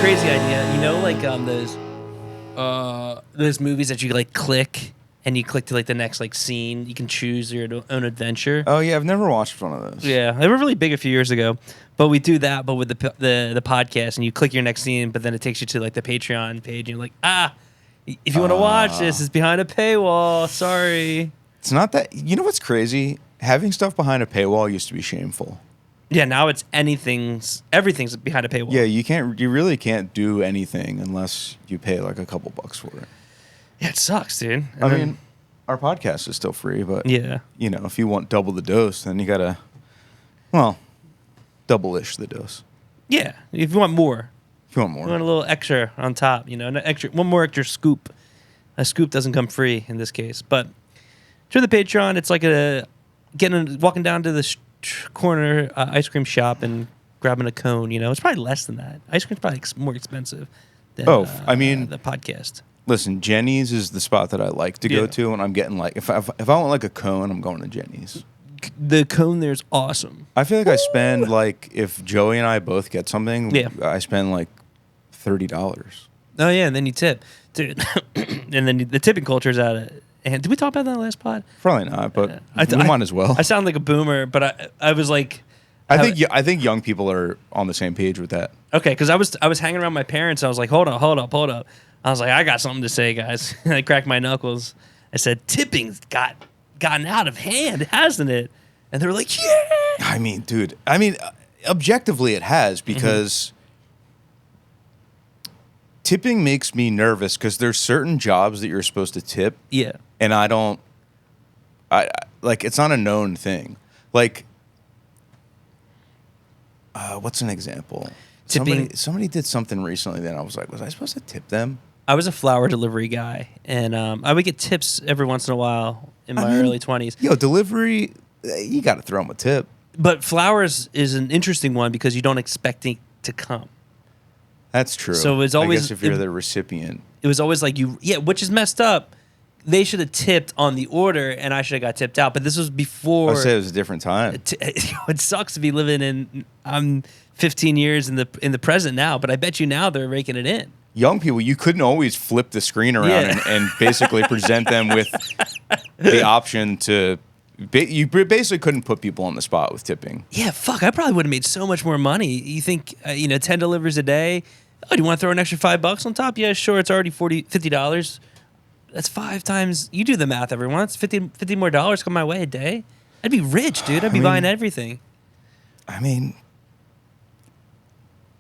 crazy idea. You know, like those movies that you like click and you click to like the next like scene. You can choose your own adventure. Oh yeah, I've never watched one of those. Yeah, they were really big a few years ago. But we do that, but with the podcast, and you click your next scene, but then it takes you to like the Patreon page, and you're like, if you want to watch this, it's behind a paywall. Sorry. It's not that. You know what's crazy? Having stuff behind a paywall used to be shameful. Yeah, now it's everything's behind a paywall. Yeah, you really can't do anything unless you pay like a couple bucks for it. Yeah, it sucks, dude. I mean, our podcast is still free, but yeah, you know, if you want double the dose, then you gotta, double-ish the dose. Yeah, if you want more. If you want more. You want a little extra on top, one more extra scoop. A scoop doesn't come free in this case, but through the Patreon, it's like walking down to the corner ice cream shop and grabbing a cone. It's probably less than that. Ice cream's probably more expensive than the podcast. Listen, Jenny's is the spot that I like to go to when I'm getting like if I want like a cone, I'm going to Jenny's. The cone there's awesome. I feel like I spend like if Joey and I both get something, I spend like $30. Oh yeah, and then you tip, dude. And then the tipping culture is out of. And did we talk about that in the last pod? Probably not, but we might as well. I sound like a boomer, but I was like, I think young people are on the same page with that. Okay, because I was hanging around my parents. I was like, hold up. I was like, I got something to say, guys. And I cracked my knuckles. I said, tipping's gotten out of hand, hasn't it? And they were like, yeah. I mean, dude. Objectively, it has because tipping makes me nervous because there's certain jobs that you're supposed to tip. Yeah. And I it's not a known thing. Like, what's an example? Somebody did something recently that I was like, was I supposed to tip them? I was a flower delivery guy, and I would get tips every once in a while in my early 20s. Yo, delivery, you got to throw them a tip. But flowers is an interesting one because you don't expect it to come. That's true. So it's always, I guess if you're the recipient. It was always like which is messed up. They should have tipped on the order, and I should have got tipped out. But this was before. I said it was a different time. It sucks to be living in. I'm 15 years in the present now, but I bet you now they're raking it in. Young people, you couldn't always flip the screen around and basically present them with the option to. You basically couldn't put people on the spot with tipping. Yeah, fuck. I probably would have made so much more money. You think 10 deliveries a day? Oh, do you want to throw an extra $5 on top? Yeah, sure. It's already $50. That's 5 times. You do the math, everyone. It's $50 more dollars come my way a day. I'd be rich, dude. I'd be buying everything. I mean,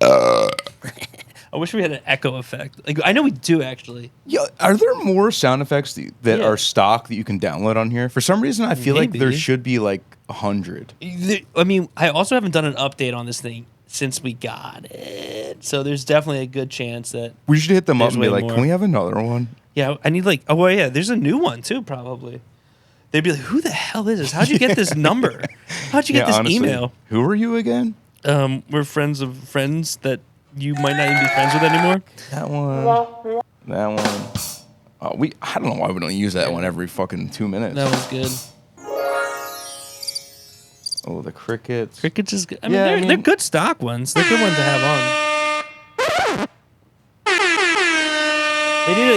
I wish we had an echo effect. Like I know we do actually. Yeah, are there more sound effects that are stock that you can download on here? For some reason, I feel like there should be like 100. I mean, I also haven't done an update on this thing since we got it, so there's definitely a good chance that we should hit them up and be like, "Can we have another one?" Yeah, I need like, there's a new one too, probably. They'd be like, "Who the hell is this? How'd you get this number? How'd you get this honestly, email?" Who are you again? We're friends of friends that you might not even be friends with anymore. That one. I don't know why we don't use that one every fucking 2 minutes. That was good. Oh, the crickets. Crickets is good. I mean, they're good stock ones. They're good ones to have on.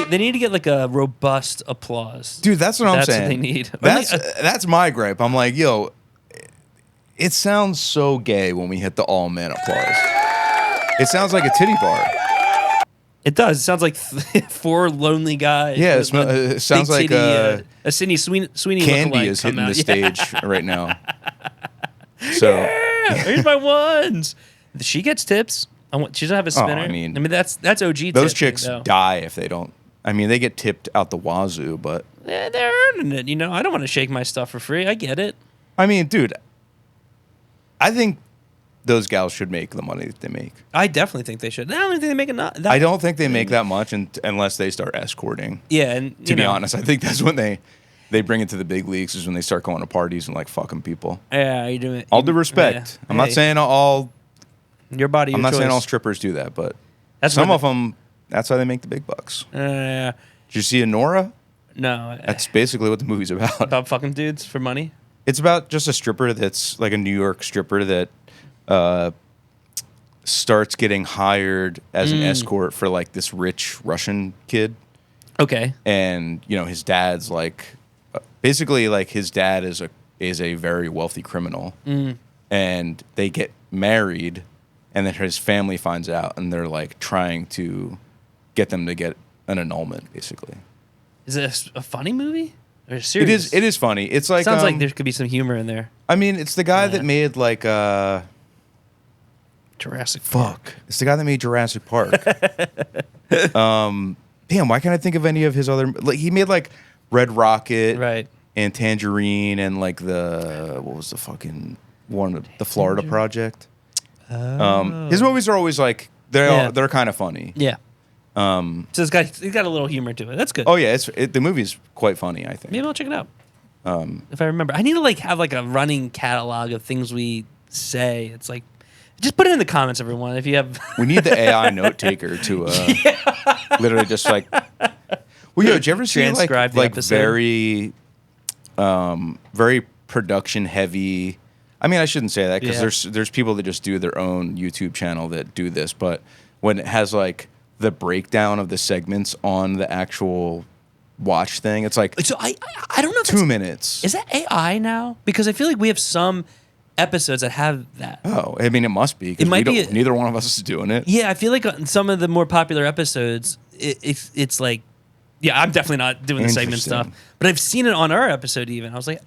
They need to get like a robust applause. Dude, that's what I'm saying. That's what they need. That's my gripe. I'm like, yo, it sounds so gay when we hit the all men applause. It sounds like a titty bar. It does. It sounds like 4 lonely guys. Yeah, it sounds like a Sydney Sweeney Candy is hitting the stage right now. So here's my ones. She gets tips. She doesn't have a spinner. I mean that's OG. Those chicks die if they don't. I mean, they get tipped out the wazoo, but they're earning it. I don't want to shake my stuff for free. I get it. I mean, dude, I think those gals should make the money that they make. I definitely think they should. I don't think they make enough. I don't think they make that much unless they start escorting. Yeah, and to be honest, I think that's when they bring it to the big leagues is when they start going to parties and like fucking people. Yeah, you doing it. All due respect. Yeah. I'm not saying all. Your body. I'm your not choice. saying all strippers do that, but some of them. That's how they make the big bucks. Yeah. Did you see Nora? No. That's basically what the movie's about. About fucking dudes for money. It's about just a stripper that's like a New York stripper that starts getting hired as an escort for like this rich Russian kid. Okay. And his dad's like, basically like his dad is a very wealthy criminal, and they get married, and then his family finds out, and they're like trying to get them to get an annulment, basically. Is it a funny movie or serious? It is funny. It's like sounds like there could be some humor in there. I mean, it's the guy that made like Jurassic Park. It's the guy that made Jurassic Park. Damn, why can't I think of any of his other? Like he made like Red Rocket, right? And Tangerine, and like what was the fucking one? The Florida Project. His movies are always like they're kind of funny. Yeah. So he's got a little humor to it. That's good. Oh yeah, the movie's quite funny, I think. Maybe I'll check it out. If I remember, I need to like have like a running catalog of things we say. It's like, just put it in the comments, everyone. If you have, we need the AI note taker to literally just like. Well, did you ever see like very, very production heavy? I mean, I shouldn't say that because there's people that just do their own YouTube channel that do this, but when it has like the breakdown of the segments on the actual watch thing, it's like, so I don't know if 2 minutes. Is that AI now? Because I feel like we have some episodes that have that. Oh, I mean, it must be. It might be. Neither one of us is doing it. Yeah, I feel like on some of the more popular episodes, it's like, yeah, I'm definitely not doing the segment stuff. But I've seen it on our episode even. I was like,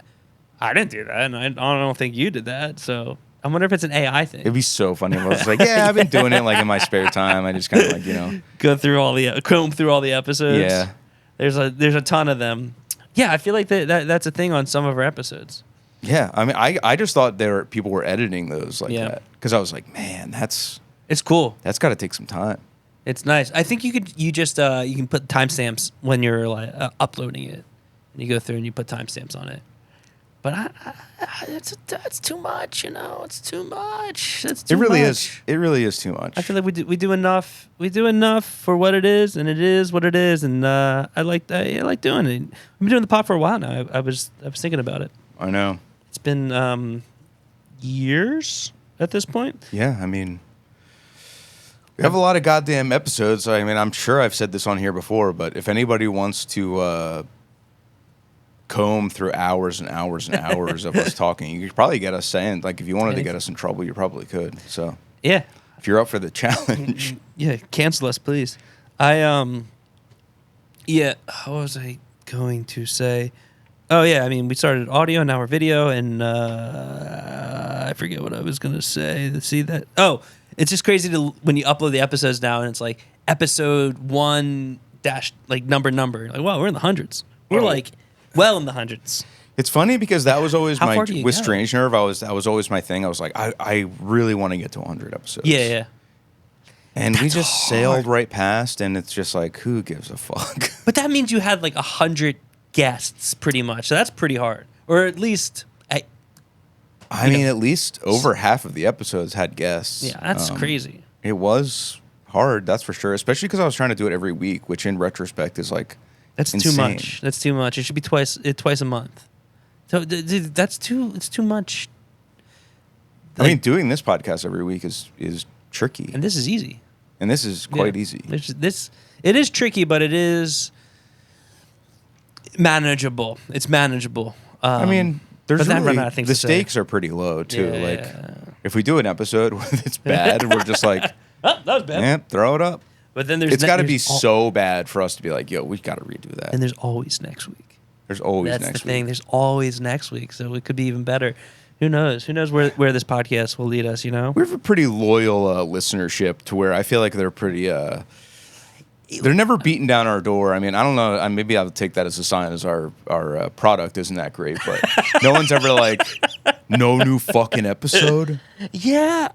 I didn't do that, and I don't think you did that. So I wonder if it's an AI thing. It'd be so funny if I was like, yeah, I've been doing it like in my spare time. I just kind of like, go through comb through all the episodes. Yeah. There's a ton of them. Yeah, I feel like that's a thing on some of our episodes. Yeah, I mean, I just thought people were editing those like that because I was like, man, it's cool. That's got to take some time. It's nice. I think you can put timestamps when you're like uploading it, and you go through and you put timestamps on it. But that's too much, It's too much. That's too much. It really is. It really is too much. I feel like we do enough. We do enough for what it is, and it is what it is. And I like doing it. I've been doing the pod for a while now. I was thinking about it. I know. It's been years at this point. Yeah, I mean, we have a lot of goddamn episodes. I mean, I'm sure I've said this on here before, but if anybody wants to comb through hours and hours and hours of us talking, you could probably get us saying, like, if you wanted to get us in trouble, you probably could. So yeah, if you're up for the challenge, yeah, cancel us, please. What was I going to say? Oh yeah, I mean, we started audio, now we're video, and I forget what I was gonna say. See that? Oh, it's just crazy when you upload the episodes now, and it's like episode 1 dash like number. Like, wow, we're in the hundreds. We're like well in the hundreds. It's funny because that was always with Strange Nerve. That was always my thing. I was like, I really want to get to 100 episodes. Yeah. And we just sailed right past, and it's just like, who gives a fuck? But that means you had like 100 guests, pretty much. So that's pretty hard, or at least I mean, at least over half of the episodes had guests. Yeah, that's crazy. It was hard, that's for sure. Especially because I was trying to do it every week, which in retrospect is like insane. Too much. That's too much. It should be twice a month. So dude, it's too much. I mean, doing this podcast every week is tricky, and this is easy. And this is quite easy. It is tricky, but it is manageable. It's manageable. I mean, the stakes are are pretty low too. If we do an episode where it's bad, we're just like, oh, that was bad. Yeah, throw it up. But then it's got to be so bad for us to be like, yo, we got to redo that. And there's always next week. There's always next week. That's the thing. There's always next week, so it could be even better. Who knows? Who knows where this podcast will lead us? We have a pretty loyal listenership to where I feel like they're pretty. They're never beating down our door. I mean, I don't know. Maybe I'll take that as a sign as our product isn't that great, but no one's ever like, no new fucking episode. Yeah,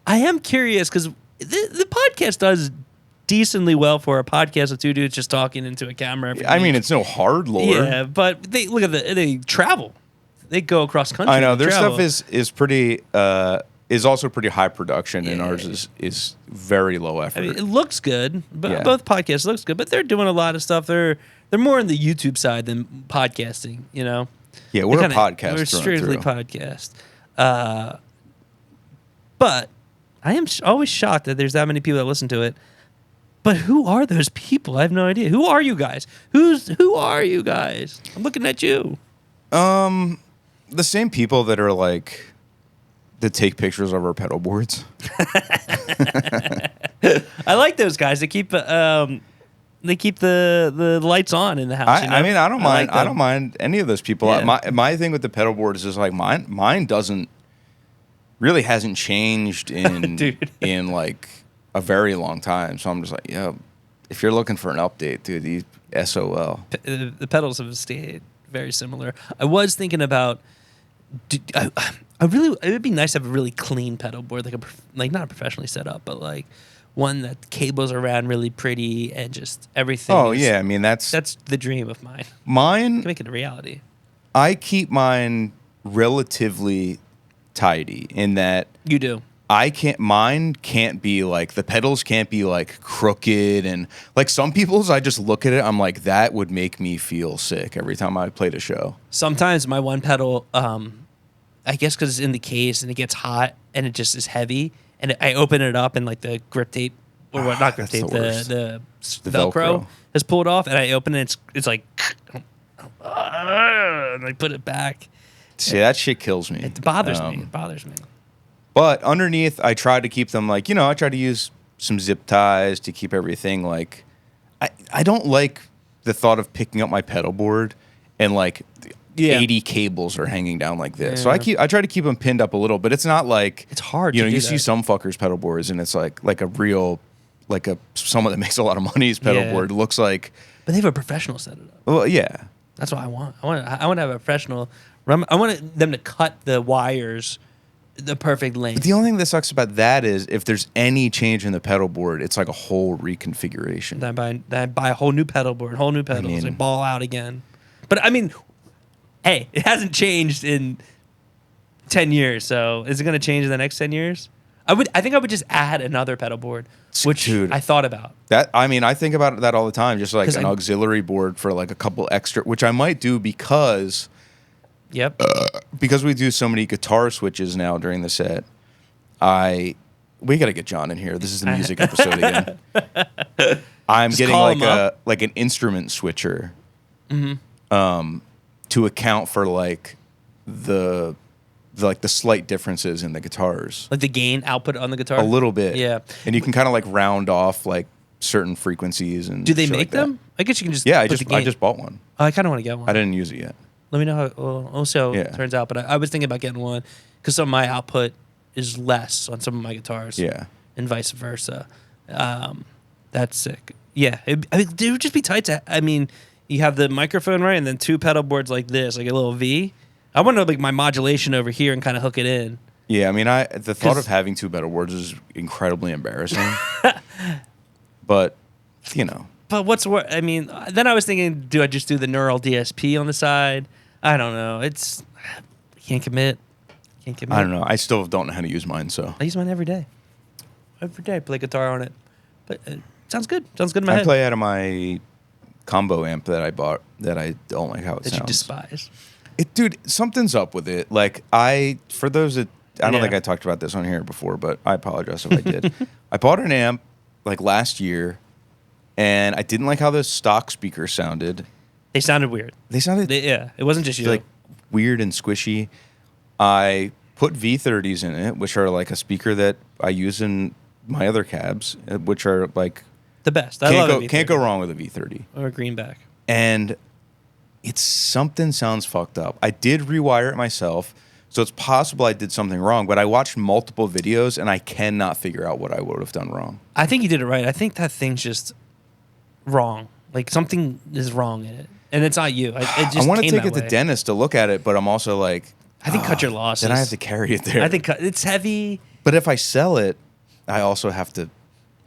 I am curious because the podcast does decently well for a podcast of two dudes just talking into a camera. I mean, it's no hard lore. Yeah, but they travel. They go across country. I know their stuff is pretty. Is also pretty high production, and ours is very low effort. I mean, it looks good, but both podcasts looks good, but they're doing a lot of stuff. They're more on the YouTube side than podcasting, Yeah, we're a podcast. We're strictly podcast. But I am always shocked that there's that many people that listen to it. But who are those people? I have no idea. Who are you guys? Who are you guys? I'm looking at you. The same people that are like that take pictures of our pedal boards. I like those guys. They keep the lights on in the house. I mean, I don't mind. I don't mind any of those people. Yeah. My thing with the pedal board is just like mine doesn't really hasn't changed in in like a very long time. So I'm just like, yeah, if you're looking for an update, dude, these SOL. The pedals have stayed very similar. I was thinking about, it would be nice to have a really clean pedal board, like not professionally set up, but like one that cables around really pretty and just everything. Oh yeah, I mean that's the dream of mine. Mine, to make it a reality. I keep mine relatively tidy in that you do. Mine can't be like, the pedals can't be like crooked and like some people's, I just look at it, I'm like, that would make me feel sick every time I played a show. Sometimes my one pedal, I guess because it's in the case and it gets hot and it just is heavy and I open it up and like the grip tape, or what, not grip tape, the Velcro has pulled off and I open it, it's like, and I put it back. See, that shit kills me. It bothers me. It bothers me. But underneath, I try to keep them like, I try to use some zip ties to keep everything like, I don't like the thought of picking up my pedal board and like 80 cables are hanging down like this. So I try to keep them pinned up a little, but it's not like, it's hard. You see some fuckers pedal boards and it's like a real, someone that makes a lot of money's pedal board looks like. But they have a professional set it up. Well, yeah. That's what I want. I want to have a professional. I want them to cut the wires the perfect length. But the only thing that sucks about that is if there's any change in the pedal board, it's like a whole reconfiguration. Then I buy a whole new pedal board, whole new pedals, like ball out again. But I mean, hey, it hasn't changed in 10 years, so is it going to change in the next 10 years? I think I would just add another pedal board, which I thought about. I think about that all the time, just like an auxiliary board for like a couple extra, which I might do because because we do so many guitar switches now during the set. We got to get John in here. This is the music episode again. I'm just getting like an instrument switcher to account for like the slight differences in the guitars. Like the gain output on the guitar? A little bit. Yeah. And you can kind of like round off like certain frequencies and do they make them? I guess you can just I just bought one. Oh, I kind of want to get one. I didn't use it yet. Let me know how it turns out. But I was thinking about getting one because some of my output is less on some of my guitars. Yeah. And vice versa. That's sick. Yeah. It would just be tight to, you have the microphone, right? And then two pedal boards like this, like a little V. I want to like my modulation over here and kind of hook it in. Yeah, the thought of having two pedal boards is incredibly embarrassing. But, But what's worse? Then I was thinking, do I just do the neural DSP on the side? I don't know. Can't commit. I don't know. I still don't know how to use mine, so. I use mine every day. Every day I play guitar on it. But it sounds good. Sounds good in my head. I play out of my combo amp that I bought that I don't like how it sounds. That you despise. Dude, something's up with it. Like, for those that, I don't think I talked about this on here before, but I apologize if I did. I bought an amp like last year, and I didn't like how the stock speakers sounded. They sounded weird. It wasn't just you. Like weird and squishy. I put V30s in it, which are like a speaker that I use in my other cabs, which are like the best. I love it. Can't go wrong with a V30 or a greenback. And something sounds fucked up. I did rewire it myself, so it's possible I did something wrong. But I watched multiple videos, and I cannot figure out what I would have done wrong. I think you did it right. I think that thing's just wrong. Like something is wrong in it, and it's not you. I want to take it to the dentist to look at it, but I'm also like, I think cut your losses. Then I have to carry it there. I think it's heavy. But if I sell it, I also have to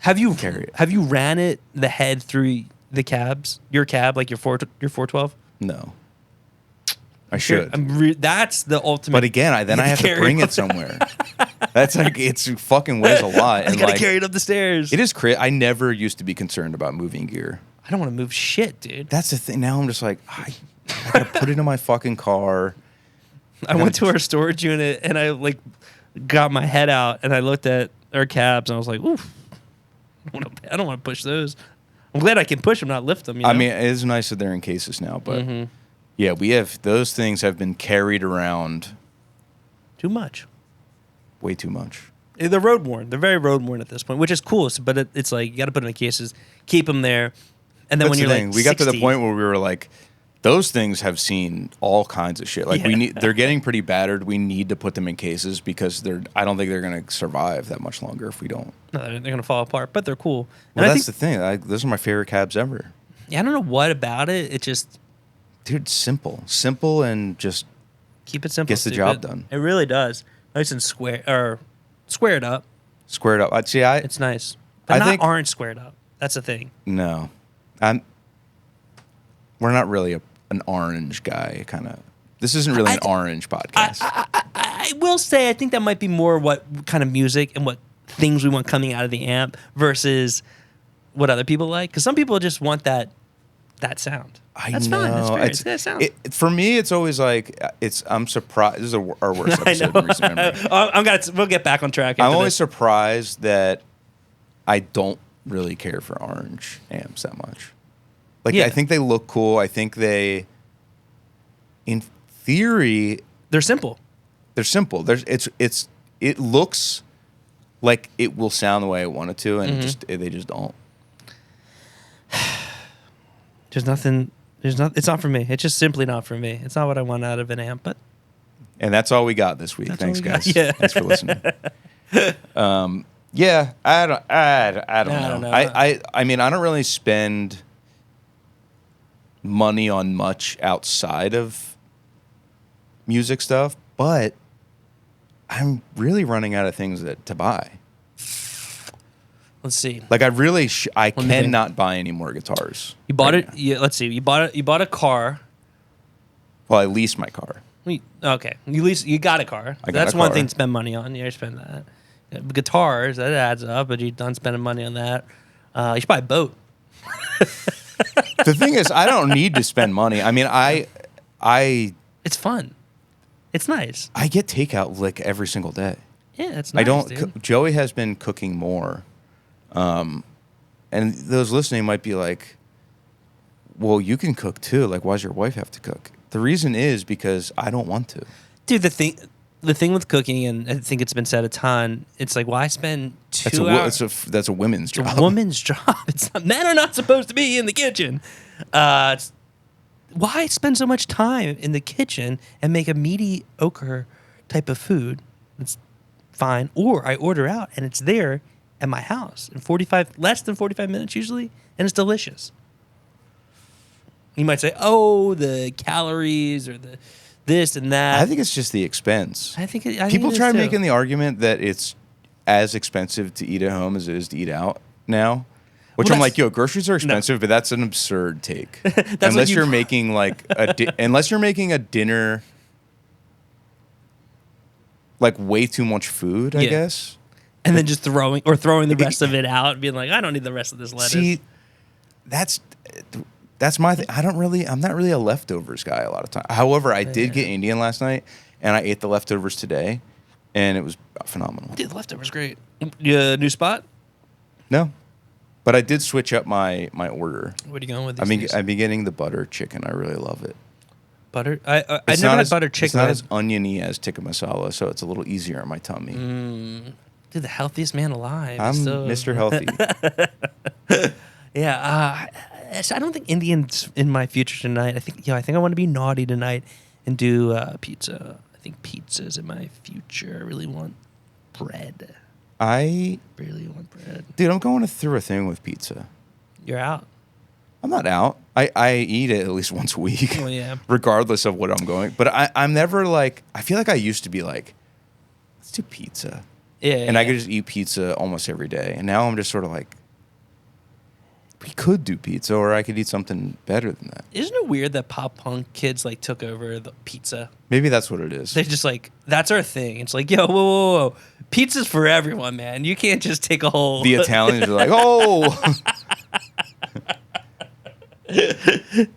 carry it. Have you ran it the head through the cabs? Your cab, like your 412? No. I should. That's the ultimate. But again, I have to bring it somewhere. That's like, it's fucking weighs a lot. I gotta carry it up the stairs. It is I never used to be concerned about moving gear. I don't want to move shit, dude. That's the thing. Now I'm just like, I gotta put it in my fucking car. I went to our storage unit and I like got my head out and I looked at or cabs, and I was like, oof, I don't want to push those. I'm glad I can push them, not lift them. You know? I mean, it is nice that they're in cases now, but yeah, those things have been carried around too much. Way too much. They're road worn. They're very road worn at this point, which is cool. But it's like you got to put them in cases, keep them there, and then when you're like, we got to the point where we were like, those things have seen all kinds of shit. Like they're getting pretty battered. We need to put them in cases because I don't think they're going to survive that much longer if we don't. No, they're going to fall apart. But they're cool. Well, that's the thing. Those are my favorite cabs ever. Yeah, I don't know what about it. It just, dude, simple, and just keep it simple. Gets the job done. It really does. Nice and squared up. Squared up. See, it's nice, but not orange squared up. That's the thing. No, we're not really an orange guy. Kind of. This isn't really an orange podcast. I will say I think that might be more what kind of music and what things we want coming out of the amp versus what other people like. Because some people just want that sound. That's fine. That's fair. It's that sound. For me, it's always like I'm surprised. This is our worst episode in recent memory. We'll get back on track. I'm always surprised that I don't really care for orange amps that much. Like I think they look cool. I think they, in theory, they're simple. They're simple. It looks like it will sound the way I want it to, and they just don't. There's nothing. It's not for me. It's just simply not for me. It's not what I want out of an amp. And that's all we got this week. Thanks, guys. Yeah. Thanks for listening. Yeah, I don't know. I mean, I don't really spend money on much outside of music stuff, but I'm really running out of things to buy. Let's see. Like I cannot buy any more guitars. You bought it. Yeah. Let's see. You bought a car. Well, I leased my car. Okay. You got a car. That's one thing to spend money on. You spend that. Guitars, that adds up, but you're done spending money on that. You should buy a boat. The thing is, I don't need to spend money. I mean, it's fun. It's nice. I get takeout like every single day. Yeah, it's nice. Dude. Joey has been cooking more. And those listening might be like, well, you can cook too. Like, why does your wife have to cook? The reason is because I don't want to. Dude, the thing with cooking, and I think it's been said a ton, it's like, why spend 2 hours? That's a women's job. It's a woman's job. Men are not supposed to be in the kitchen. Why spend so much time in the kitchen and make a mediocre type of food? It's fine. Or I order out and it's there at my house in less than 45 minutes usually, and it's delicious. You might say, oh, the calories or the this and that. I think it's just the expense. People try making the argument that it's as expensive to eat at home as it is to eat out now. Which I'm like, groceries are expensive, but that's an absurd take. Unless you're making like unless you're making a dinner like way too much food, I guess. And then just throwing the rest of it out and being like, I don't need the rest of this lettuce. See, that's my thing. I'm not really a leftovers guy a lot of times. However, I did get Indian last night, and I ate the leftovers today, and it was phenomenal. Dude, the leftovers great. New spot? No, but I did switch up my order. What are you going with? I've been getting the butter chicken. I really love it. Butter? I never had butter chicken. It's not as oniony as tikka masala, so it's a little easier on my tummy. Dude, the healthiest man alive. I'm Mr. Healthy. Yeah, so I don't think Indian's in my future tonight. I think I want to be naughty tonight and do pizza. I think pizza's in my future. I really want bread. I really want bread. Dude, I'm going through a thing with pizza. You're out. I'm not out. I eat it at least once a week. Oh, yeah. Regardless of what I'm going. But I'm never like, I feel like I used to be like, let's do pizza. Yeah. And I could just eat pizza almost every day. And now I'm just sort of like, we could do pizza, or I could eat something better than that. Isn't it weird that pop punk kids like took over the pizza? Maybe that's what it is. They're just like, that's our thing. It's like, yo, whoa. Pizza's for everyone, man. You can't just take a whole... The Italians are like, oh.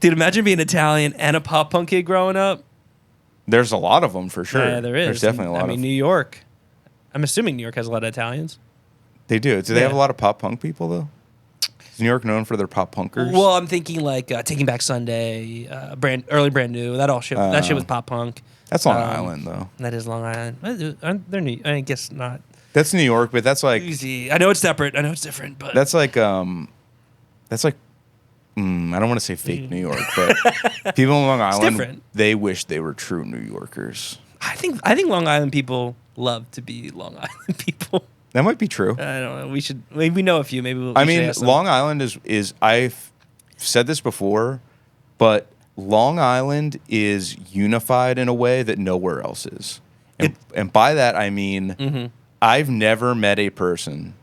Dude, imagine being Italian and a pop punk kid growing up. There's a lot of them for sure. Yeah, there is. There's definitely a lot of them. New York. I'm assuming New York has a lot of Italians. They do. Do they have a lot of pop punk people though? Is New York known for their pop punkers? Well, I'm thinking like Taking Back Sunday, brand new. That shit was pop punk. That's Long Island though. That is Long Island. They're New. I guess not. That's New York, but that's like easy. I know it's separate. I know it's different, but that's like I don't want to say fake New York, but people in Long Island, they wish they were true New Yorkers. I think Long Island people love to be Long Island people. That might be true. I don't know. We know a few. Maybe I mean, Long Island is I've said this before, but Long Island is unified in a way that nowhere else is. And by that I mean I've never met a person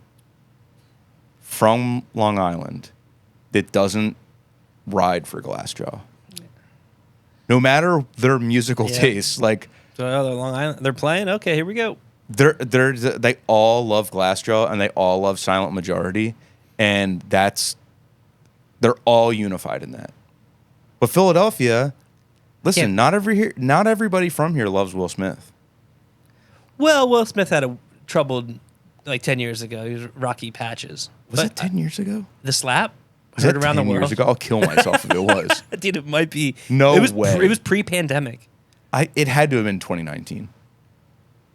from Long Island that doesn't ride for Glassjaw. No matter their musical tastes, like so they're Long Island. They're playing. Okay, here we go. They all love Glassjaw and they all love Silent Majority, and they're all unified in that. But Philadelphia, listen, not everybody from here loves Will Smith. Well, Will Smith had a troubled like 10 years ago. He was Rocky Patches. Was it 10 years ago? The slap? Was heard around 10 the world. Years ago? I'll kill myself if it was. Dude, it might be. No way. It was pre-pandemic. It had to have been 2019.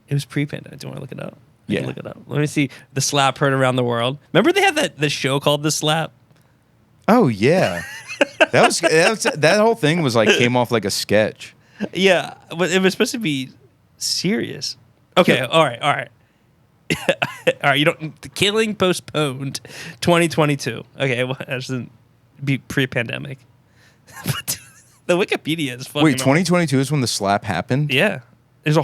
It was pre-pandemic. Do you want to look it up? Yeah. Look it up. Let me see. The slap heard around the world. Remember they had the show called The Slap? Oh, yeah. that whole thing was like came off like a sketch. Yeah, but it was supposed to be serious. Okay, all right. All right, the killing postponed 2022. Okay, well, that shouldn't be pre-pandemic. But the Wikipedia is fucking. Wait, 2022 is when the slap happened? Yeah. There's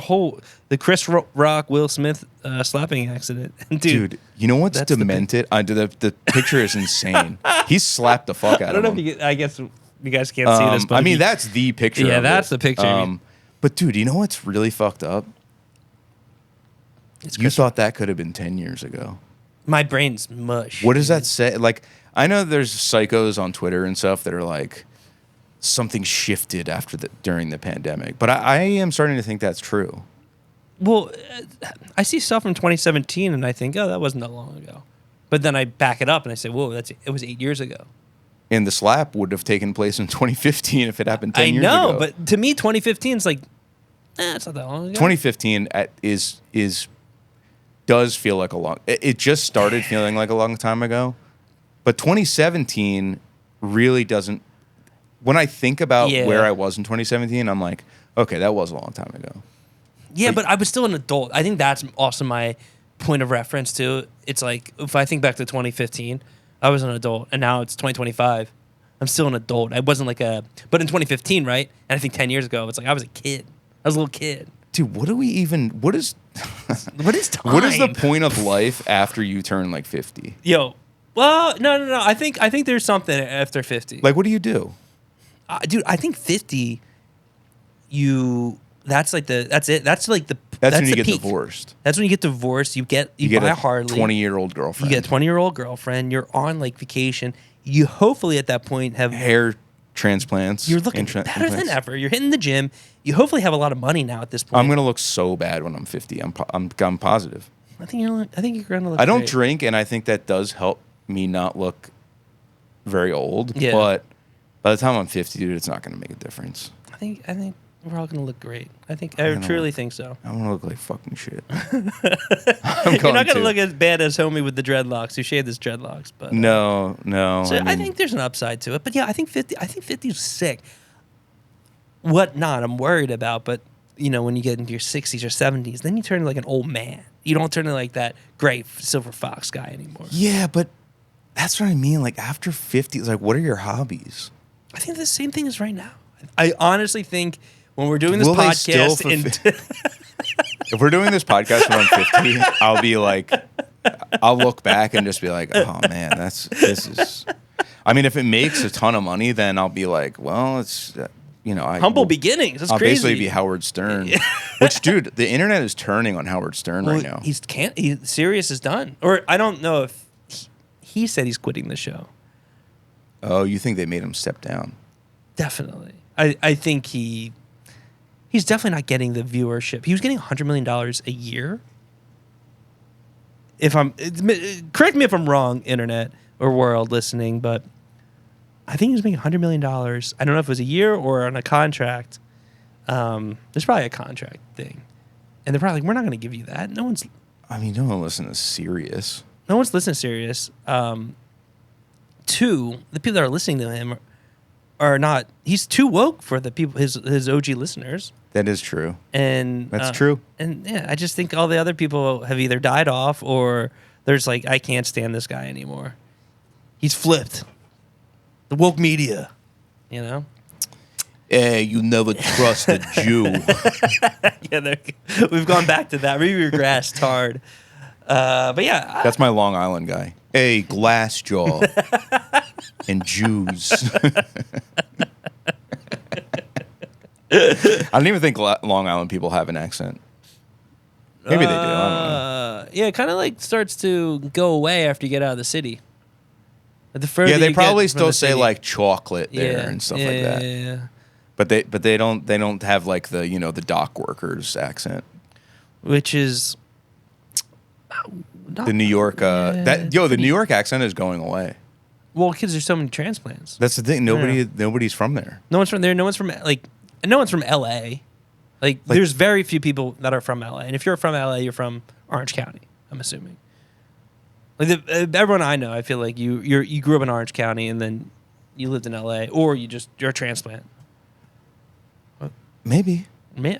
the Chris Rock, Will Smith slapping accident. Dude, you know what's demented? The picture is insane. He slapped the fuck out of him. I don't know if I guess you guys can't see this, but I mean, that's the picture. Yeah, that's the picture. But dude, you know what's really fucked up? You thought that could have been 10 years ago. My brain's mush. What does that say? Like, I know there's psychos on Twitter and stuff that are like, something shifted during the pandemic, but I am starting to think that's true. Well, I see stuff from 2017 and I think, oh, that wasn't that long ago. But then I back it up and I say, whoa, it was 8 years ago. And the slap would have taken place in 2015 if it happened 10 years ago. I know, but to me, 2015 is like, it's not that long ago. 2015 does feel like a long. It just started feeling like a long time ago, but 2017 really doesn't. When I think about where I was in 2017, I'm like, okay, that was a long time ago. Yeah, but I was still an adult. I think that's also my point of reference too. It's like if I think back to 2015, I was an adult, and now it's 2025. I'm still an adult. I wasn't like but in 2015, right? And I think 10 years ago, it's like I was a kid. I was a little kid. Dude, what is what is time? What is the point of life after you turn like 50? Yo, well, no. I think there's something after 50. Like, what do you do? Dude, I think 50. That's it. That's when you get peak. divorced. That's when you get divorced. You buy a Harley. 20-year-old girlfriend. You get a 20-year-old girlfriend. You're on like vacation. You hopefully at that point have hair transplants. You're looking better than ever. You're hitting the gym. You hopefully have a lot of money now at this point. I'm gonna look so bad when I'm 50. I'm positive. I think you're gonna look. I don't drink, and I think that does help me not look very old. Yeah. But by the time I'm 50, dude, it's not gonna make a difference. I think we're all gonna look great. I truly think so. I want to look like fucking shit. You're not gonna look as bad as homie with the dreadlocks who shaved his dreadlocks, but no. So I think there's an upside to it, but yeah, I think 50. I think 50 is sick. What not? I'm worried about, but when you get into your 60s or 70s, then you turn into like an old man. You don't turn into like that gray silver fox guy anymore. Yeah, but that's what I mean. Like after 50, it's like, what are your hobbies? I think the same thing as right now. I honestly think when we're doing this podcast, if we're doing this podcast when I'm 50, I'll be like, I'll look back and just be like, oh man, this is. I mean, if it makes a ton of money, then I'll be like, well, it's. Humble beginnings. That's I'll crazy. Basically be Howard Stern. Which, dude, the internet is turning on Howard Stern right now. Sirius is done. Or I don't know if he said he's quitting the show. Oh, you think they made him step down? Definitely. I think he's definitely not getting the viewership. He was getting $100 million a year. correct me if I'm wrong, internet or world listening, but I think he was making $100 million. I don't know if it was a year or on a contract. There's probably a contract thing. And they're probably like, we're not going to give you that. No one's listening to Sirius. No one's listening to Sirius. Two, the people that are listening to him are not. He's too woke for the people, his OG listeners. That is true. And that's true. And yeah, I just think all the other people have either died off or there's like, I can't stand this guy anymore. He's flipped. The woke media, you know? Hey, you never trust a Jew. Yeah, we've gone back to that. We regressed hard. But yeah. That's my Long Island guy. Hey, Glassjaw. And Jews. I don't even think Long Island people have an accent. Maybe they do. I don't know. Yeah, it kind of like starts to go away after you get out of the city. The they probably still say like chocolate there and stuff like that. Yeah. But they don't have like the the dock workers accent, which is the New York the New York accent is going away. Well, because there's so many transplants. That's the thing. Nobody's from there. No one's from there. No one's from LA. Like there's very few people that are from LA. And if you're from LA, you're from Orange County, I'm assuming. Like everyone I know, I feel like you grew up in Orange County and then you lived in LA, or you're a transplant. Maybe. I mean,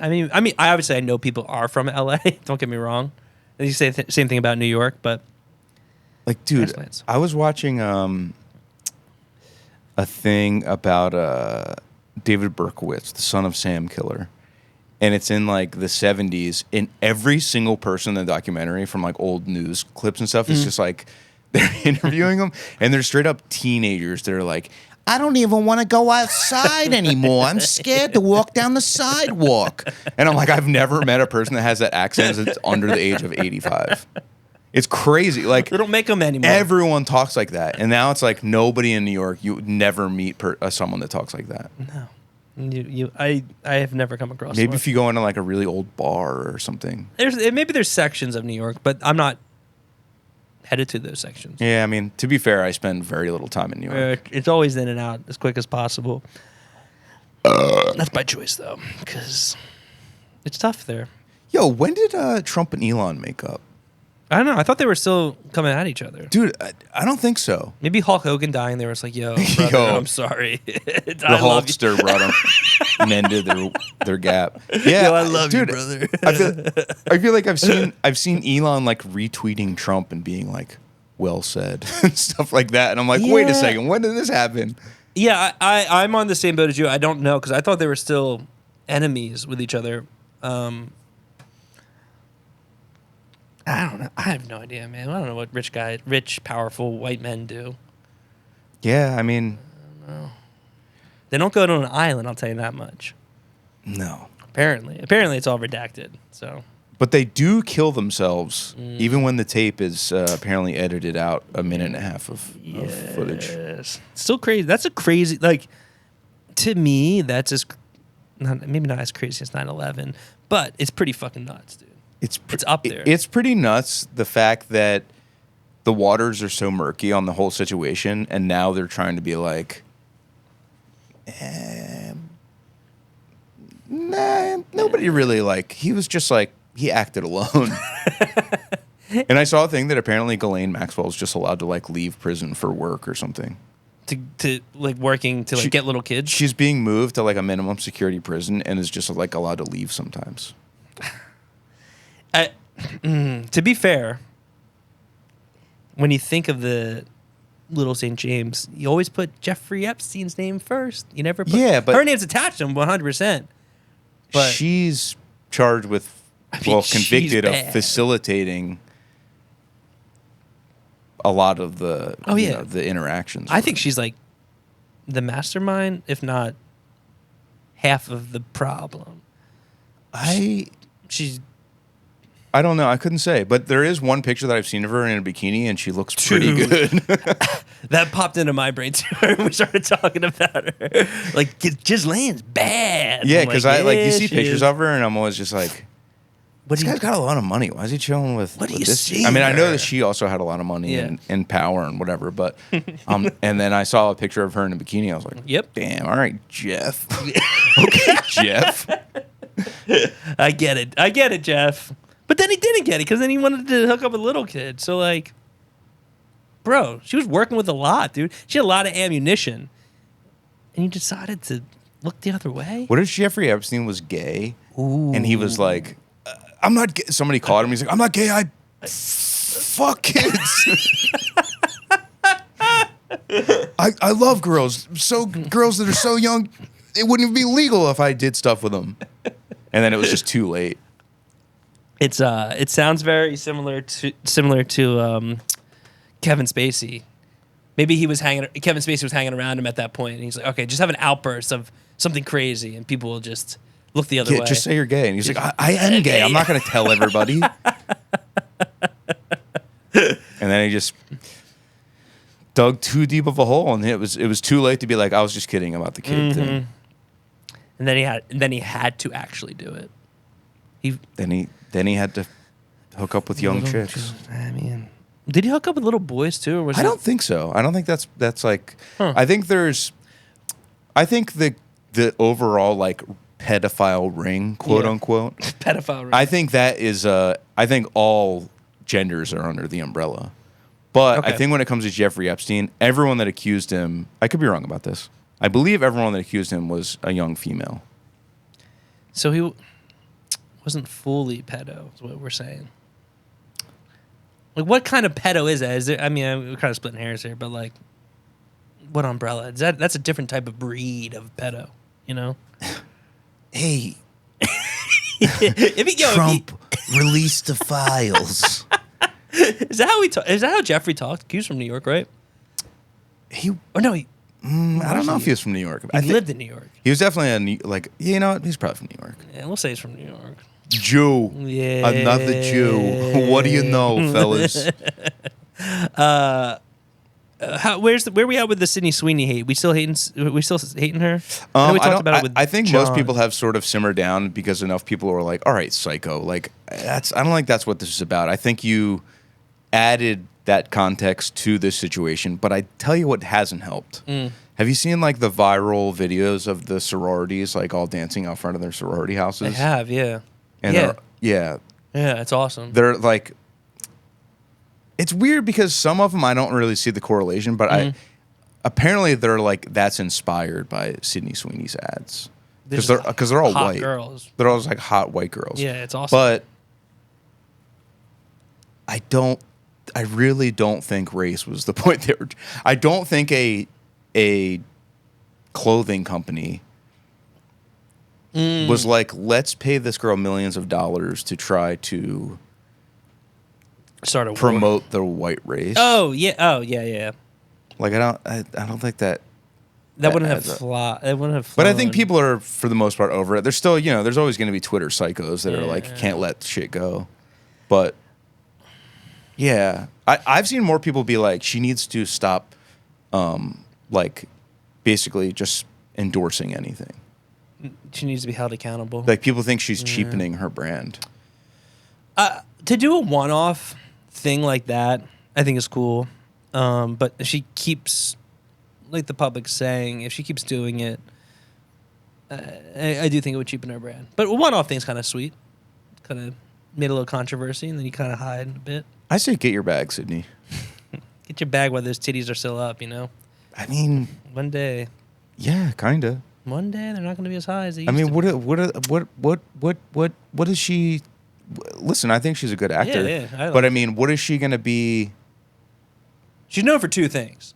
I obviously I know people are from LA. Don't get me wrong. And you say same thing about New York, but like, dude, I was watching a thing about David Berkowitz, the son of Sam Killer. And it's in like the 70s, and every single person in the documentary, from like old news clips and stuff, is just like they're interviewing them, and they're straight up teenagers. They're like, I don't even want to go outside anymore. I'm scared to walk down the sidewalk. And I'm like, I've never met a person that has that accent that's under the age of 85. It's crazy. Like, they don't make them anymore. Everyone talks like that, and now it's like nobody in New York. You would never meet someone that talks like that. No. I have never come across. Maybe if you go into like a really old bar or something. Maybe there's sections of New York, but I'm not headed to those sections. Yeah, I mean, to be fair, I spend very little time in New York. It's always in and out as quick as possible. That's by choice though, because it's tough there. Yo, when did Trump and Elon make up? I don't know. I thought they were still coming at each other. Dude, I don't think so. Maybe Hulk Hogan dying, they were just like, yo, brother, I'm sorry. The Hulkster brought them, mended their gap. Yeah, yo, I love you, brother. I feel like I've seen Elon like retweeting Trump and being like, well said, and stuff like that. And I'm like, wait a second, when did this happen? Yeah, I'm on the same boat as you. I don't know, because I thought they were still enemies with each other. I don't know. I have no idea, man. I don't know what rich, powerful white men do. Yeah, I mean, I don't know. They don't go to an island, I'll tell you that much. No. Apparently it's all redacted. So, but they do kill themselves, even when the tape is apparently edited out a minute and a half of footage. It's still crazy. That's a crazy, like, to me, that's maybe not as crazy as 9/11, but it's pretty fucking nuts, dude. It's up there. It's pretty nuts, the fact that the waters are so murky on the whole situation, and now they're trying to be like, nah, nobody really, like, he was just like, he acted alone. And I saw a thing that apparently Ghislaine Maxwell is just allowed to like leave prison for work or something. To like working to like get little kids? She's being moved to like a minimum security prison and is just like allowed to leave sometimes. To be fair, when you think of the Little St. James, you always put Jeffrey Epstein's name first. You never put... Yeah, but... Her name's attached to him 100%. But she's charged with, convicted of facilitating a lot of the, the interactions. I think she's like the mastermind, if not half of the problem. I don't know. I couldn't say. But there is one picture that I've seen of her in a bikini, and she looks pretty good. That popped into my brain, too, when we started talking about her. Like, Ghislaine's bad. Yeah, because you see pictures of her, and I'm always just like, This guy's got a lot of money. Why is he chilling with? What do you this see? I mean, I know that she also had a lot of money and power and whatever, but and then I saw a picture of her in a bikini. I was like, "Yep, damn, all right, Jeff." Okay, Jeff. I get it, Jeff. But then he didn't get it because then he wanted to hook up with a little kid. So like, bro, she was working with a lot, dude. She had a lot of ammunition, and you decided to look the other way. What if Jeffrey Epstein was gay? Ooh. And he was like, I'm not gay. Somebody caught him. He's like, I'm not gay. I fuck kids. I love girls. So girls that are so young, it wouldn't be legal if I did stuff with them. And then it was just too late. It sounds very similar to Kevin Spacey. Maybe Kevin Spacey was hanging around him at that point, and he's like, okay, just have an outburst of something crazy, and people will just look the other way. Just say you're gay. And he's like, I am gay. I'm not going to tell everybody. And then he just dug too deep of a hole, and it was too late to be like, I was just kidding about the kid thing. And then he had to actually do it. Then he had to hook up with young chicks. I mean, did he hook up with little boys too? Or was I don't think so. I don't think that's like. Huh. I think the overall like pedophile ring, quote unquote, pedophile ring. I think that is. I think all genders are under the umbrella. But I think when it comes to Jeffrey Epstein, everyone that accused him, I could be wrong about this. I believe everyone that accused him was a young female. So he wasn't fully pedo, is what we're saying. Like, what kind of pedo is that? Is there? I mean, we're kind of splitting hairs here, but like, what umbrella? Is that's a different type of breed of pedo, you know? Hey, Trump released the files. Is that how Is that how Jeffrey talked? He was from New York, right? I don't know if he was from New York. He lived in New York. He was definitely you know what? He's probably from New York. Yeah, we'll say he's from New York. Jew. Yeah. Another Jew. What do you know, fellas? Where we at with the Sydney Sweeney hate? We still hating her? I think John. Most people have sort of simmered down because enough people are like, all right, psycho. Like I don't think that's what this is about. I think you added that context to this situation, but I tell you what hasn't helped. Have you seen like the viral videos of the sororities like all dancing out front of their sorority houses? I have, yeah. And yeah, it's awesome. They're like, it's weird because some of them I don't really see the correlation, but apparently they're like that's inspired by Sydney Sweeney's ads because they're all white girls. They're all like hot white girls. Yeah, it's awesome. But I really don't think race was the point they were. I don't think a clothing company was like, let's pay this girl millions of dollars to try to promote the white race. Oh yeah. Like I don't think that wouldn't have flown. But I think people are for the most part over it. There's still there's always going to be Twitter psychos that are like can't let shit go. But yeah, I've seen more people be like she needs to stop, like basically just endorsing anything. She needs to be held accountable. Like people think she's cheapening her brand. To do a one-off thing like that, I think is cool. But if she keeps, like the public's saying, if she keeps doing it, I do think it would cheapen her brand. But a one-off thing's kind of sweet. Kind of made a little controversy, and then you kind of hide a bit. I say get your bag, Sydney. Get your bag while those titties are still up, you know? I mean... One day. Yeah, kind of. One day they're not going to be as high as they used to. What is she... Listen, I think she's a good actor. Yeah. But I mean, what is she going to be... She's known for two things.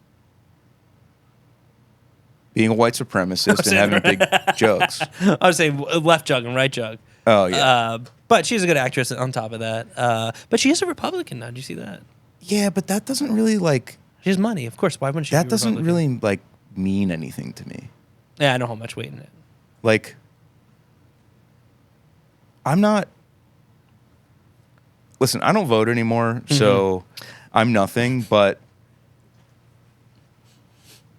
Being a white supremacist and having big jugs. I would say left jug and right jug. Oh, yeah. But she's a good actress on top of that. But she is a Republican now. Did you see that? Yeah, but that doesn't really, like... She has money. Of course. Why wouldn't she That doesn't really, like, mean anything to me. Yeah, I don't hold much weight in it. Like, I'm not... Listen, I don't vote anymore, so I'm nothing, but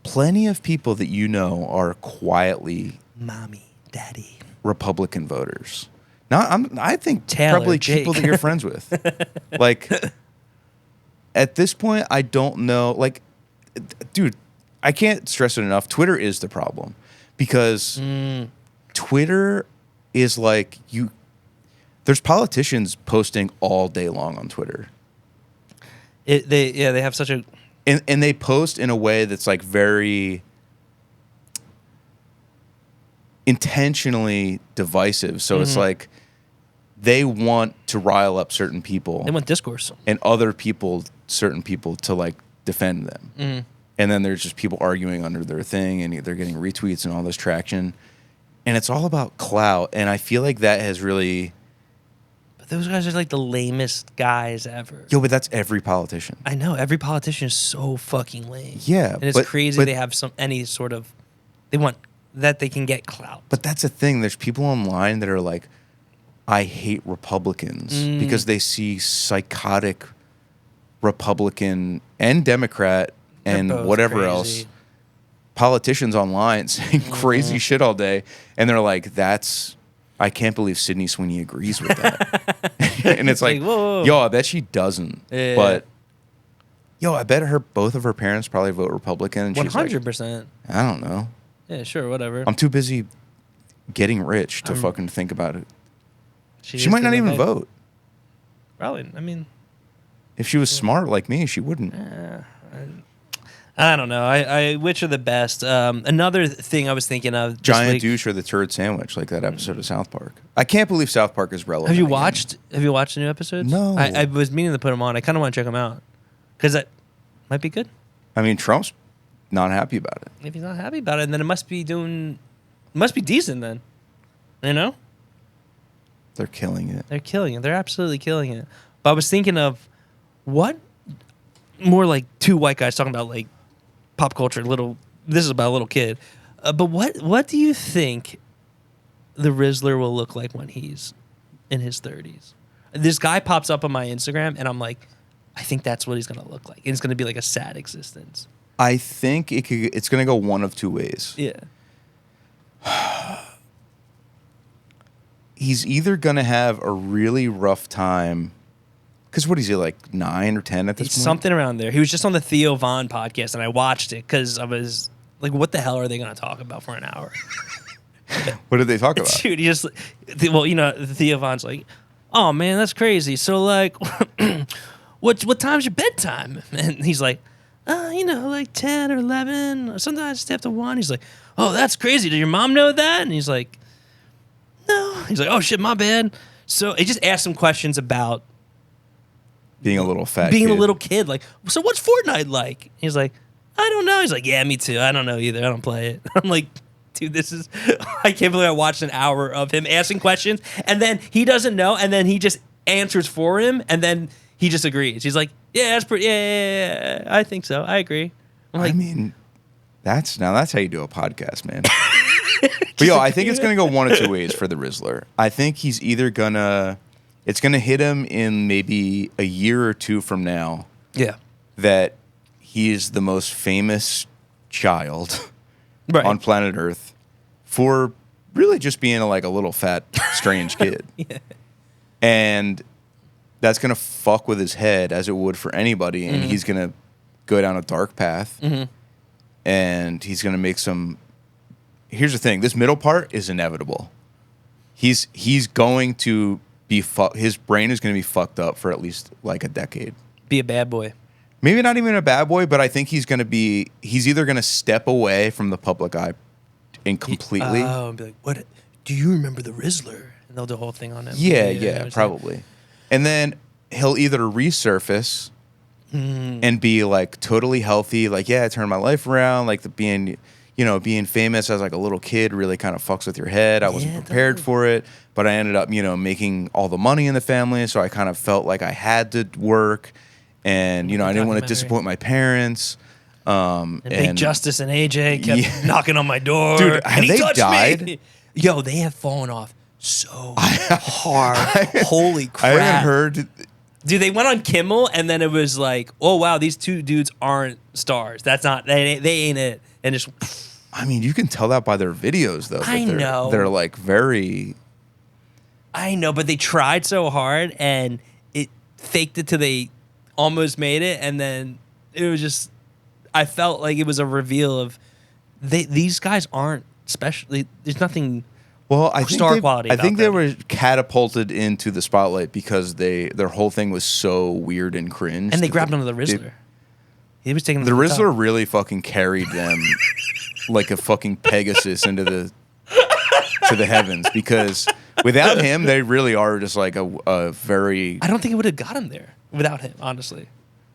plenty of people that you know are quietly... Mommy, daddy. Republican voters. I think Taylor, probably Jake. people that you're friends with. Like, at this point, I don't know. Like, dude, I can't stress it enough. Twitter is the problem because Twitter is like there's politicians posting all day long on Twitter. They have such a and they post in a way that's like very intentionally divisive. So it's like they want to rile up certain people. They want discourse. And certain people to like defend them. And then there's just people arguing under their thing and they're getting retweets and all this traction. And it's all about clout. And I feel like that has really... But those guys are like the lamest guys ever. Yo, but that's every politician. I know. Every politician is so fucking lame. Yeah. And it's crazy they have any sort of... They want that they can get clout. But that's the thing. There's people online that are like, I hate Republicans because they see psychotic Republican and Democrat and whatever else politicians online saying crazy shit all day. And they're like, I can't believe Sydney Sweeney agrees with that. And it's like, whoa. Yo, I bet she doesn't. Yeah. But, yo, I bet both of her parents probably vote Republican. And 100%. Like, I don't know. Yeah, sure, whatever. I'm too busy getting rich to fucking think about it. She might not even vote. Probably. I mean, if she was smart like me, she wouldn't. I don't know. Which are the best? Another thing I was thinking of. Giant douche or the turd sandwich, like that episode of South Park. I can't believe South Park is relevant. Have you watched the new episodes? No. I was meaning to put them on. I kind of want to check them out because that might be good. I mean, Trump's not happy about it. If he's not happy about it, then it must be decent then. You know? They're killing it. They're killing it. They're absolutely killing it. But I was thinking of what more like two white guys talking about like pop culture. This is about a little kid. But what do you think the Rizzler will look like when he's in his 30s? This guy pops up on my Instagram, and I'm like, I think that's what he's gonna look like. And it's gonna be like a sad existence. I think it's gonna go one of two ways. Yeah. He's either going to have a really rough time, because what is he, like 9 or 10 at this point? Something around there. He was just on the Theo Von podcast, and I watched it because I was like, what the hell are they going to talk about for an hour? What did they talk about? Dude, Theo Von's like, oh, man, that's crazy. So, like, what time's your bedtime? And he's like, like 10 or 11. Sometimes it's after 1. He's like, oh, that's crazy. Did your mom know that? And he's like, no. He's like, oh, shit, my bad. So he just asked some questions about being a little kid. Like, so what's Fortnite like? He's like, I don't know. He's like, yeah, me too. I don't know either. I don't play it. I'm like, dude, I can't believe I watched an hour of him asking questions, and then he doesn't know, and then he just answers for him, and then he just agrees. He's like, yeah, that's pretty, yeah, I think so. I agree. I'm like, I mean, that's how you do a podcast, man. But I think it's going to go one of two ways for the Rizzler. I think he's either it's going to hit him in maybe a year or two from now. Yeah. That he is the most famous child on planet Earth for really just being a little fat, strange kid. Yeah. And that's going to fuck with his head as it would for anybody. And he's going to go down a dark path. Mm-hmm. And he's going to make some... Here's the thing. This middle part is inevitable. He's going to be... His brain is going to be fucked up for at least like a decade. Be a bad boy. Maybe not even a bad boy, but I think he's going to be... He's either going to step away from the public eye and completely... and be like, what? Do you remember the Rizzler? And they'll do a whole thing on him. Yeah, probably. And then he'll either resurface and be like totally healthy. Like, yeah, I turned my life around. Like being famous as like a little kid really kind of fucks with your head. I wasn't prepared for it, but I ended up, making all the money in the family. So I kind of felt like I had to work, and I didn't want to disappoint my parents. And Big Justice and AJ kept knocking on my door. Dude, and he touched died? me. Yo, they have fallen off so hard. Holy crap. I haven't heard. Dude, they went on Kimmel, and then it was like, oh, wow, these two dudes aren't stars. That's not, they ain't it. And just... I mean, you can tell that by their videos, though. I know. They're like very... I know, but they tried so hard and it faked it till they almost made it, and then it was just. I felt like it was a reveal of these guys aren't special. There's nothing. Well, quality. I think they were catapulted into the spotlight because their whole thing was so weird and cringe. And they grabbed onto the Rizzler. He was taking the Rizzler really fucking carried them like a fucking Pegasus into the heavens, because without him, they really are just like a very. I don't think it would have got him there without him. Honestly,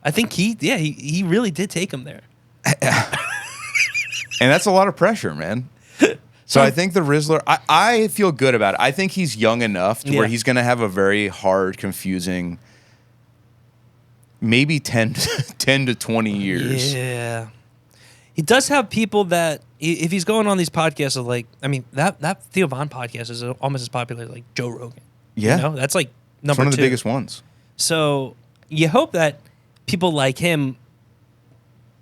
I think he really did take him there. And that's a lot of pressure, man. So I think the Rizzler, I feel good about it. I think he's young enough to where he's going to have a very hard, confusing, maybe 10 to 20 years. Yeah. He does have people that, if he's going on these podcasts, of like, I mean, that Theo Von podcast is almost as popular as like Joe Rogan. Yeah. You know? That's like number 2. It's one of the biggest ones. So you hope that people like him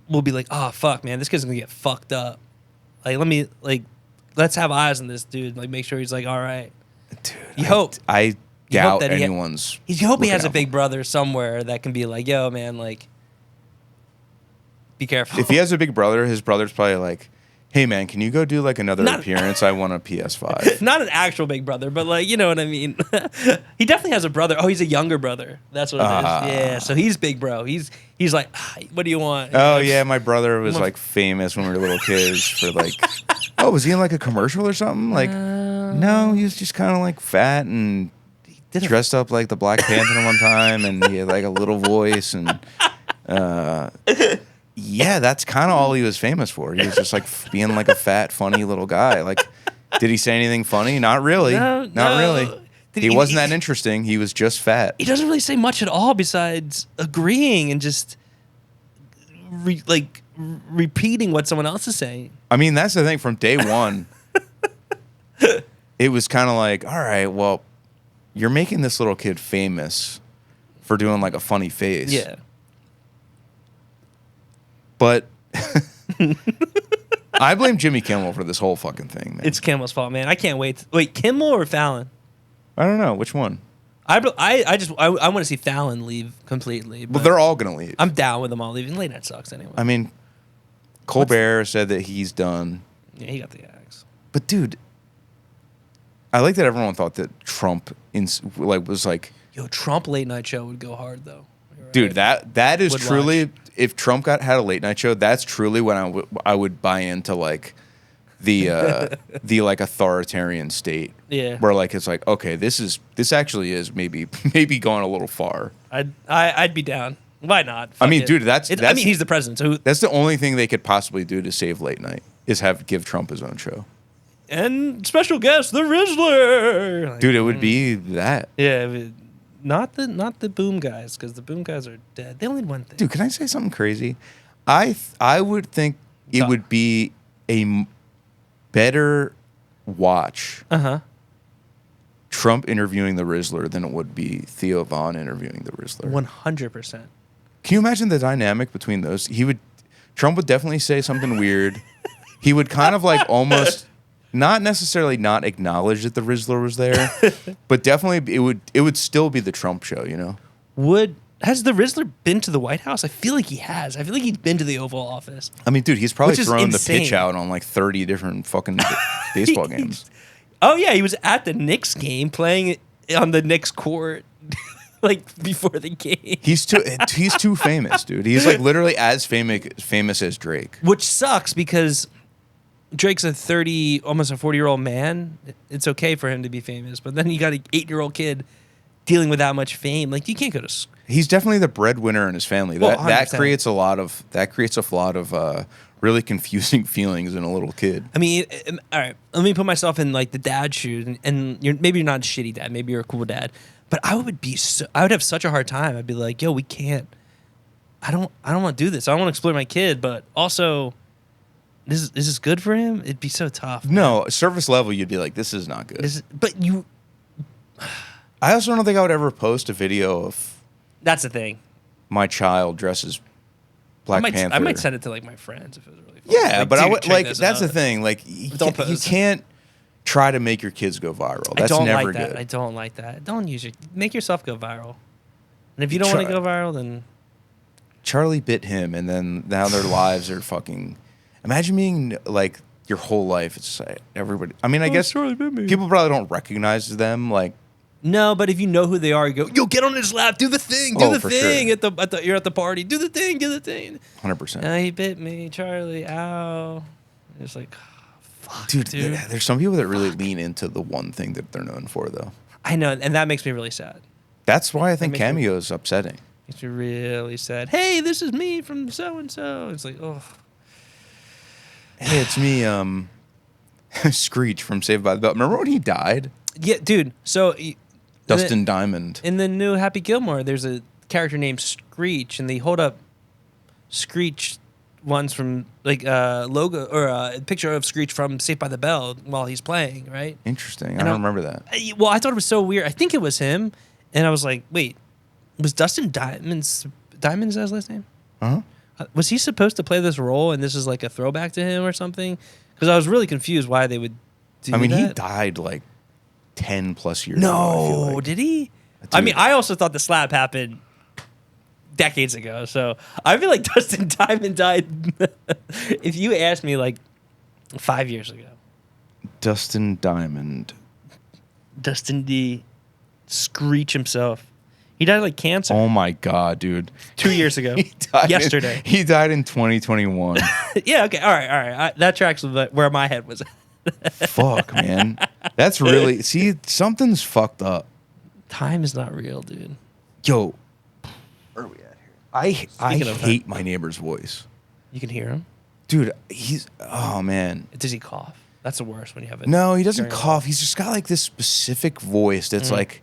will be like, oh, fuck, man, this kid's going to get fucked up. Like, let's have eyes on this dude. Like, make sure he's like, all right. Dude, you hope. I doubt anyone's. You hope he has a big brother somewhere that can be like, yo, man, like, be careful. If he has a big brother, his brother's probably like, hey, man, can you go do like another appearance? I want a PS5. Not an actual big brother, but like, you know what I mean? He definitely has a brother. Oh, he's a younger brother. That's what it is. Yeah, so he's big bro. He's like, what do you want? Oh, yeah, my brother was like famous when we were little kids for like, oh, was he in like a commercial or something? Like, no, he was just kind of like fat and dressed up like the Black Panther one time, and he had like a little voice, and yeah, that's kind of all he was famous for. He was just like being like a fat, funny little guy. Like, did he say anything funny? Not really. Not really. He wasn't that interesting. He was just fat. He doesn't really say much at all besides agreeing and just repeating what someone else is saying. I mean, that's the thing. From day one, it was kind of like, all right, well, you're making this little kid famous for doing like a funny face. Yeah. But I blame Jimmy Kimmel for this whole fucking thing, man. It's Kimmel's fault, man. I can't wait. Wait, Kimmel or Fallon? I don't know. Which one? I want to see Fallon leave completely. But they're all going to leave. I'm down with them all leaving. Late night sucks anyway. I mean, Colbert said that he's done. Yeah, he got the axe. But, dude, I like that everyone thought that Trump was like... Yo, Trump late night show would go hard, though. Right. Dude, that is truly... Watch. If Trump had a late night show, that's truly when I would buy into like the like authoritarian state. Yeah. Where like it's like, okay, this actually is maybe going a little far. I'd be down. Why not? Fuck I mean, dude, that's I mean, he's the president. So that's the only thing they could possibly do to save late night is give Trump his own show. And special guest, the Rizzler. Dude, it would be that. Yeah. Not the boom guys, because the boom guys are dead. They only did one thing. Dude, can I say something crazy? I would think it would be a better watch. Trump interviewing the Rizzler than it would be Theo Von interviewing the Rizzler. 100%. Can you imagine the dynamic between those? Trump would definitely say something weird. He would kind of like almost. Not necessarily not acknowledge that the Rizzler was there, but definitely it would still be the Trump show, you know? Has the Rizzler been to the White House? I feel like he has. I feel like he's been to the Oval Office. I mean, dude, he's probably thrown the pitch out on like 30 different fucking baseball games. Oh, yeah, he was at the Knicks game playing on the Knicks court like before the game. He's too famous, dude. He's like literally as famous as Drake. Which sucks because Drake's a 30, almost a 40-year-old man. It's okay for him to be famous, but then you got an 8-year-old kid dealing with that much fame. Like, you can't go to school. He's definitely the breadwinner in his family. Well, that creates a lot of really confusing feelings in a little kid. I mean, all right, let me put myself in like the dad shoes, and maybe you're not a shitty dad, maybe you're a cool dad, but I would have such a hard time. I'd be like, yo, we can't. I don't want to do this. I don't want to exploit my kid, but also. Is this good for him? It'd be so tough. No, surface level, you'd be like, this is not good. I also don't think I would ever post a video of. That's the thing. My child dresses Black Panther. I might send it to like my friends if it was really fun. Yeah, but I would like. That's the thing. Like, you can't. try to make your kids go viral. That's never good. I don't like that. Don't make yourself go viral. And if you don't want to go viral, then Charlie bit him, and then now their lives are fucking. Imagine being like your whole life. It's like everybody. I mean, I guess Charlie bit me. People probably don't recognize them. Like, no, but if you know who they are, you go, yo, get on his lap, do the thing, Sure. You're at the party, do the thing. 100%. He bit me, Charlie. Ow. It's like, fuck, dude. There's some people that really lean into the one thing that they're known for, though. I know, and that makes me really sad. That's why I think Cameo is upsetting. Makes me really sad. Hey, this is me from so and so. It's like, oh. Hey, it's me, Screech from Saved by the Bell. Remember when he died? Yeah, dude. So Dustin Diamond. In the new Happy Gilmore, there's a character named Screech, and they hold up Screech ones from like logo or a picture of Screech from Saved by the Bell while he's playing, right? Interesting. I don't remember that. Well, I thought it was so weird. I think it was him, and I was like, wait, was Dustin Diamond's his last name? Uh-huh. Was he supposed to play this role, and this is like a throwback to him or something? Because I was really confused why they would do that. I mean, he died like 10 plus years ago. No, like. Did he? Dude. I mean, I also thought the slap happened decades ago. So I feel like Dustin Diamond died. If you asked me like 5 years ago. Dustin Diamond. Dustin D. Screech himself. He died of like cancer. Oh my God, dude. 2 years ago. Yesterday. He died in 2021. Yeah, okay. All right. That tracks with where my head was at. Fuck, man. That's really... See, something's fucked up. Time is not real, dude. Yo. Where are we at here? I hate my neighbor's voice. You can hear him? Dude, he's... Oh, man. Does he cough? That's the worst when you have it. No, he doesn't cough. He's just got like this specific voice that's like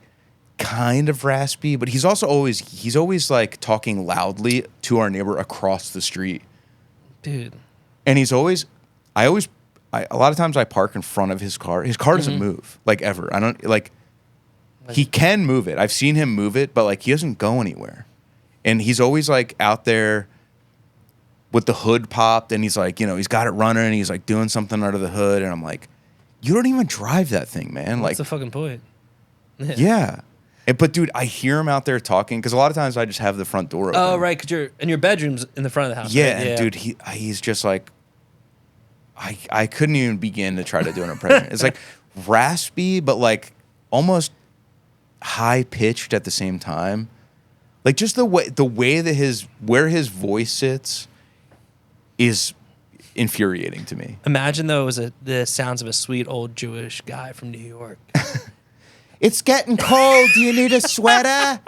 kind of raspy, but he's always like talking loudly to our neighbor across the street. Dude. And a lot of times I park in front of his car. His car doesn't move, like, ever. I don't, like, he can move it. I've seen him move it, but, like, he doesn't go anywhere. And he's always, like, out there with the hood popped, and he's, like, you know, he's got it running, and he's, like, doing something under the hood, and I'm like, you don't even drive that thing, man. What's the fucking point? Yeah. But, dude, I hear him out there talking, because a lot of times I just have the front door open. Oh, right, because your bedroom's in the front of the house. Yeah, right? and, dude, he's just, like, I couldn't even begin to try to do an impression. It's like raspy, but like almost high pitched at the same time. Like just the way that where his voice sits is infuriating to me. Imagine though it was the sounds of a sweet old Jewish guy from New York. It's getting cold. Do you need a sweater?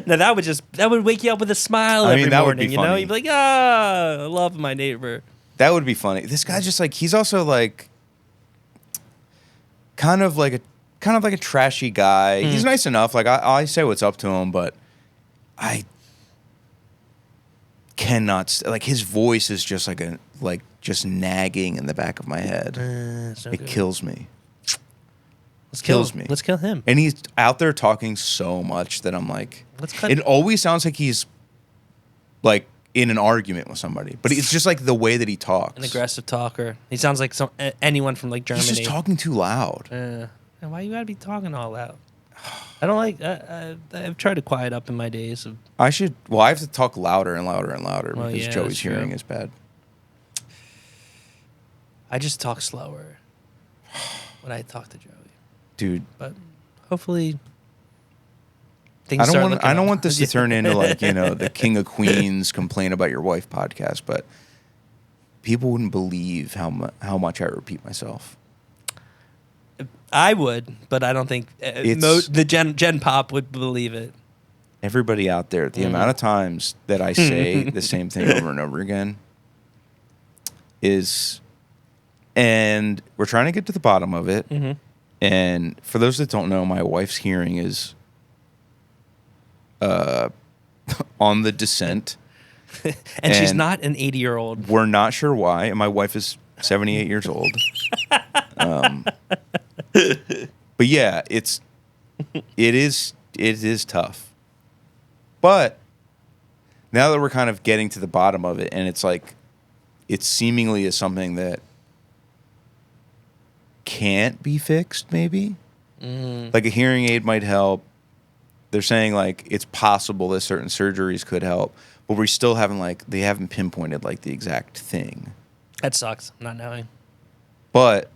No, that would wake you up with a smile every morning. You know, you'd be like, I love my neighbor. That would be funny. This guy just like he's also like kind of like a trashy guy. He's nice enough. Like I say what's up to him, but I cannot like his voice is just like just nagging in the back of my head. It kills me. Let's kill him. And he's out there talking so much that I'm like, it always sounds like he's like in an argument with somebody, but it's just like the way that he talks. An aggressive talker. He sounds like anyone from like Germany. He's just talking too loud. And why you gotta be talking all loud? I don't like. I've tried to quiet up in my days. I have to talk louder and louder and louder because Joey's hearing is bad. I just talk slower when I talk to Joey, dude. But hopefully. I don't want this to turn into like, you know, the King of Queens complain about your wife podcast, but people wouldn't believe how much I repeat myself. I would, but I don't think the Gen Pop would believe it. Everybody out there, the amount of times that I say the same thing over and over again is, and we're trying to get to the bottom of it. Mm-hmm. And for those that don't know, my wife's hearing is on the descent. and she's not an 80-year-old. We're not sure why. And my wife is 78 years old. But yeah, it is tough. But now that we're kind of getting to the bottom of it, and it's like, it seemingly is something that can't be fixed, maybe. Like a hearing aid might help. They're saying like it's possible that certain surgeries could help, but we still haven't they haven't pinpointed like the exact thing. That sucks, not knowing. But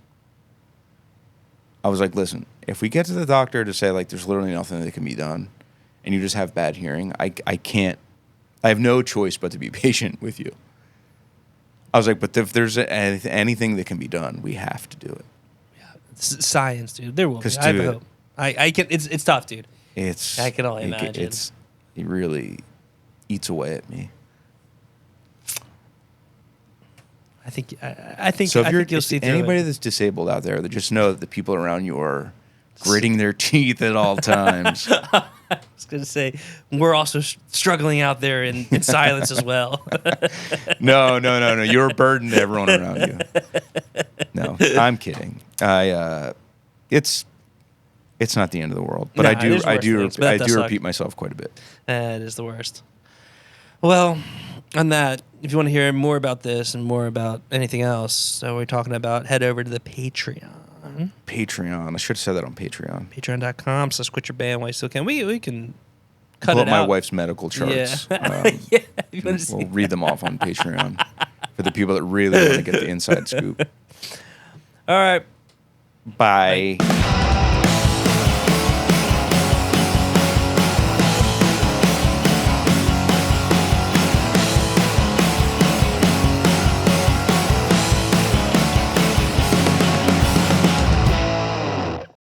I was like, listen, if we get to the doctor to say like there's literally nothing that can be done, and you just have bad hearing, I have no choice but to be patient with you. I was like, but if there's anything that can be done, we have to do it. Science, dude. There will be. I have hope. I can. It's tough, dude. I can only imagine. It really eats away at me. I think. So if you'll see anybody that's disabled out there, that just know that the people around you are gritting their teeth at all times. I was gonna say we're also struggling out there in silence as well. No. You're a burden to everyone around you. No, I'm kidding. It's not the end of the world, but I do repeat myself quite a bit. It is the worst. Well, on that, if you want to hear more about this and more about anything else, so we're talking about, head over to the Patreon. Patreon. I should have said that on Patreon. Patreon.com/quit your band while you still can. We can cut Pull it up my out. wife's medical charts. Yeah. We'll read them off on Patreon for the people that really want to get the inside scoop. All right. Bye.